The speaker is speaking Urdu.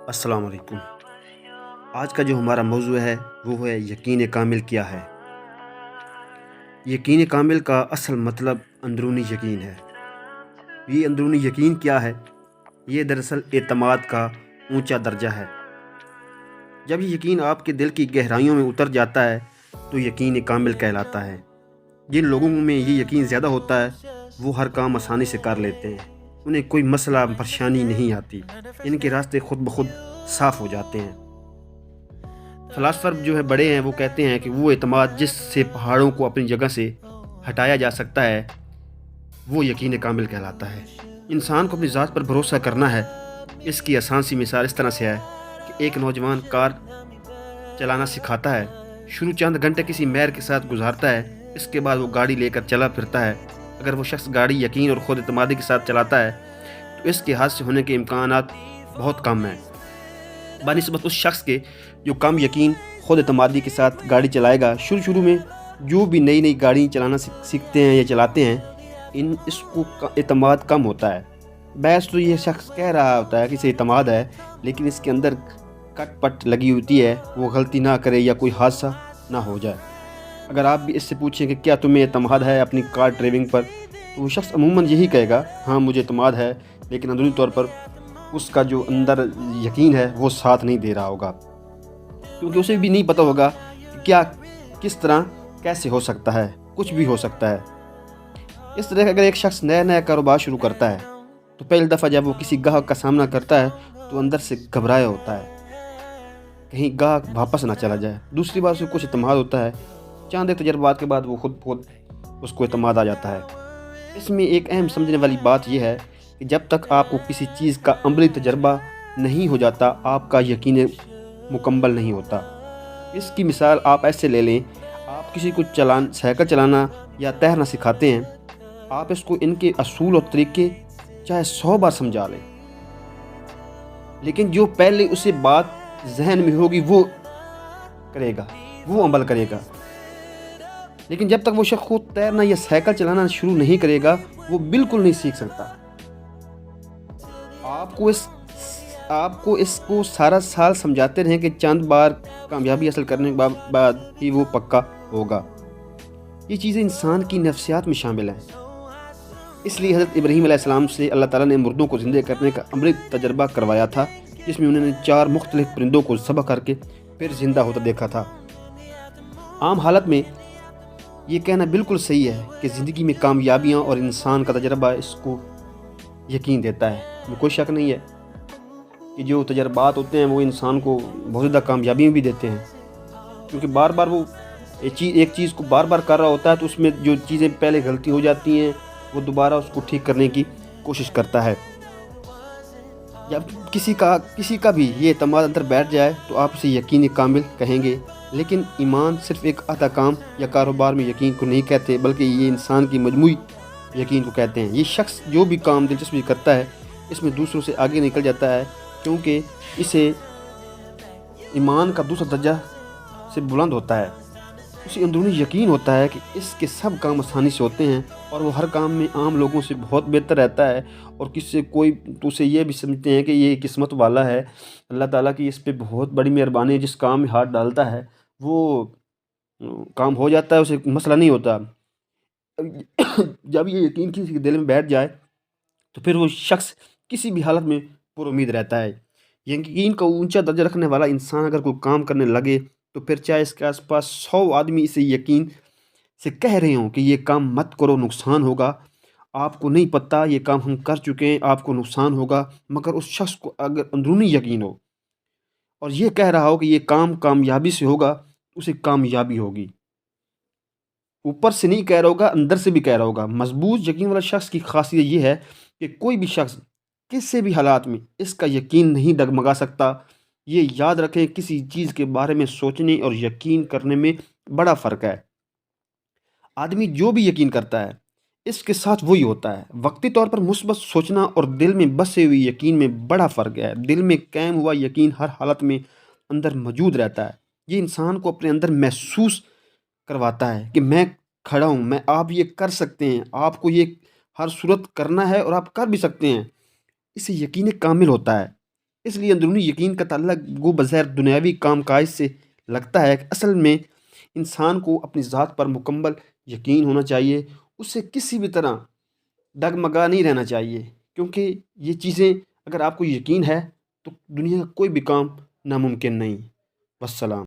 السلام علیکم۔ آج کا جو ہمارا موضوع ہے وہ ہے یقین کامل کیا ہے۔ یقین کامل کا اصل مطلب اندرونی یقین ہے۔ یہ اندرونی یقین کیا ہے؟ یہ دراصل اعتماد کا اونچا درجہ ہے۔ جب یہ یقین آپ کے دل کی گہرائیوں میں اتر جاتا ہے تو یقین کامل کہلاتا ہے۔ جن لوگوں میں یہ یقین زیادہ ہوتا ہے وہ ہر کام آسانی سے کر لیتے ہیں، انہیں کوئی مسئلہ پریشانی نہیں آتی، ان کے راستے خود بخود صاف ہو جاتے ہیں۔ فلاسفر جو ہے بڑے ہیں وہ کہتے ہیں کہ وہ اعتماد جس سے پہاڑوں کو اپنی جگہ سے ہٹایا جا سکتا ہے وہ یقین کامل کہلاتا ہے۔ انسان کو اپنی ذات پر بھروسہ کرنا ہے۔ اس کی آسان سی مثال اس طرح سے ہے کہ ایک نوجوان کار چلانا سکھاتا ہے، شروع چند گھنٹے کسی ماہر کے ساتھ گزارتا ہے، اس کے بعد وہ گاڑی لے کر چلا پھرتا ہے۔ اگر وہ شخص گاڑی یقین اور خود اعتمادی کے ساتھ چلاتا ہے تو اس کے حادثے ہونے کے امکانات بہت کم ہیں بنسبت اس شخص کے جو کم یقین خود اعتمادی کے ساتھ گاڑی چلائے گا۔ شروع میں جو بھی نئی گاڑی چلانا سیکھتے ہیں یا چلاتے ہیں اس کو اعتماد کم ہوتا ہے۔ بیس تو یہ شخص کہہ رہا ہوتا ہے کہ اسے اعتماد ہے، لیکن اس کے اندر کٹ پٹ لگی ہوتی ہے، وہ غلطی نہ کرے یا کوئی حادثہ نہ ہو جائے۔ اگر آپ بھی اس سے پوچھیں کہ کیا تمہیں اعتماد ہے اپنی کار ڈرائیونگ پر، تو وہ شخص عموماً یہی کہے گا، ہاں مجھے اعتماد ہے، لیکن اندرونی طور پر اس کا جو اندر یقین ہے وہ ساتھ نہیں دے رہا ہوگا، کیونکہ اسے بھی نہیں پتہ ہوگا کہ کیا کس طرح کیسے ہو سکتا ہے، کچھ بھی ہو سکتا ہے۔ اس طرح اگر ایک شخص نیا کاروبار شروع کرتا ہے تو پہلی دفعہ جب وہ کسی گاہک کا سامنا کرتا ہے تو اندر سے گھبرایا ہوتا ہے، کہیں گاہک واپس نہ چلا جائے۔ دوسری بار اسے کچھ اعتماد ہوتا ہے، چند تجربات کے بعد وہ خود اس کو اعتماد آ جاتا ہے۔ اس میں ایک اہم سمجھنے والی بات یہ ہے کہ جب تک آپ کو کسی چیز کا عملی تجربہ نہیں ہو جاتا آپ کا یقین مکمل نہیں ہوتا۔ اس کی مثال آپ ایسے لے لیں، آپ کسی کو سائیکل چلانا یا تیرنا سکھاتے ہیں، آپ اس کو ان کے اصول اور طریقے چاہے 100 بار سمجھا لیں، لیکن جو پہلے اسے بات ذہن میں ہوگی وہ کرے گا، وہ عمل کرے گا۔ لیکن جب تک وہ شخص خود تیرنا یا سائیکل چلانا شروع نہیں کرے گا وہ بالکل نہیں سیکھ سکتا۔ آپ کو اس کو سارا سال سمجھاتے رہیں کہ چند بار کامیابی حاصل کرنے کے بعد ہی وہ پکا ہوگا۔ یہ چیزیں انسان کی نفسیات میں شامل ہیں۔ اس لیے حضرت ابراہیم علیہ السلام سے اللہ تعالیٰ نے مردوں کو زندہ کرنے کا عملی تجربہ کروایا تھا، جس میں انہوں نے 4 مختلف پرندوں کو ذبح کر کے پھر زندہ ہوتا دیکھا تھا۔ عام حالت میں یہ کہنا بالکل صحیح ہے کہ زندگی میں کامیابیاں اور انسان کا تجربہ اس کو یقین دیتا ہے۔ میں کوئی شک نہیں ہے کہ جو تجربات ہوتے ہیں وہ انسان کو بہت زیادہ کامیابیاں بھی دیتے ہیں، کیونکہ بار بار وہ ایک چیز کو بار بار کر رہا ہوتا ہے تو اس میں جو چیزیں پہلے غلطی ہو جاتی ہیں وہ دوبارہ اس کو ٹھیک کرنے کی کوشش کرتا ہے۔ جب کسی کا بھی یہ اعتماد اندر بیٹھ جائے تو آپ اسے یقین کامل کہیں گے، لیکن ایمان صرف ایک آدھا کام یا کاروبار میں یقین کو نہیں کہتے، بلکہ یہ انسان کی مجموعی یقین کو کہتے ہیں۔ یہ شخص جو بھی کام دلچسپی کرتا ہے اس میں دوسروں سے آگے نکل جاتا ہے، کیونکہ اسے ایمان کا دوسرا درجہ سے بلند ہوتا ہے۔ اسے اندرونی یقین ہوتا ہے کہ اس کے سب کام آسانی سے ہوتے ہیں اور وہ ہر کام میں عام لوگوں سے بہت بہتر رہتا ہے، اور تو اسے یہ بھی سمجھتے ہیں کہ یہ قسمت والا ہے، اللہ تعالیٰ کی اس پہ بہت بڑی مہربانی ہے، جس کام میں ہاتھ ڈالتا ہے وہ کام ہو جاتا ہے، اسے مسئلہ نہیں ہوتا۔ جب یہ یقین کسی کے دل میں بیٹھ جائے تو پھر وہ شخص کسی بھی حالت میں پر امید رہتا ہے۔ یقین کا اونچا درجہ رکھنے والا انسان اگر کوئی کام کرنے لگے تو پھر چاہے اس کے آس پاس 100 آدمی اسے یقین سے کہہ رہے ہوں کہ یہ کام مت کرو، نقصان ہوگا، آپ کو نہیں پتہ یہ کام ہم کر چکے ہیں، آپ کو نقصان ہوگا، مگر اس شخص کو اگر اندرونی یقین ہو اور یہ کہہ رہا ہو کہ یہ کام کامیابی سے ہوگا، اسے کامیابی ہوگی۔ اوپر سے نہیں کہہ رہا ہوگا، اندر سے بھی کہہ رہا ہوگا۔ مضبوط یقین والا شخص کی خاصیت یہ ہے کہ کوئی بھی شخص کسی بھی حالات میں اس کا یقین نہیں ڈگمگا سکتا۔ یہ یاد رکھیں، کسی چیز کے بارے میں سوچنے اور یقین کرنے میں بڑا فرق ہے۔ آدمی جو بھی یقین کرتا ہے اس کے ساتھ وہی ہوتا ہے۔ وقتی طور پر مثبت سوچنا اور دل میں بسے ہوئے یقین میں بڑا فرق ہے۔ دل میں قائم ہوا یقین ہر حالت میں اندر موجود رہتا ہے۔ یہ انسان کو اپنے اندر محسوس کرواتا ہے کہ میں کھڑا ہوں، آپ یہ کر سکتے ہیں، آپ کو یہ ہر صورت کرنا ہے اور آپ کر بھی سکتے ہیں۔ اسے یقین کامل ہوتا ہے۔ اس لیے اندرونی یقین کا تعلق گو بظاہر دنیاوی کام کاج سے لگتا ہے کہ اصل میں انسان کو اپنی ذات پر مکمل یقین ہونا چاہیے، اسے کسی بھی طرح ڈگمگا نہیں رہنا چاہیے، کیونکہ یہ چیزیں اگر آپ کو یقین ہے تو دنیا کا کوئی بھی کام ناممکن نہیں۔ والسلام۔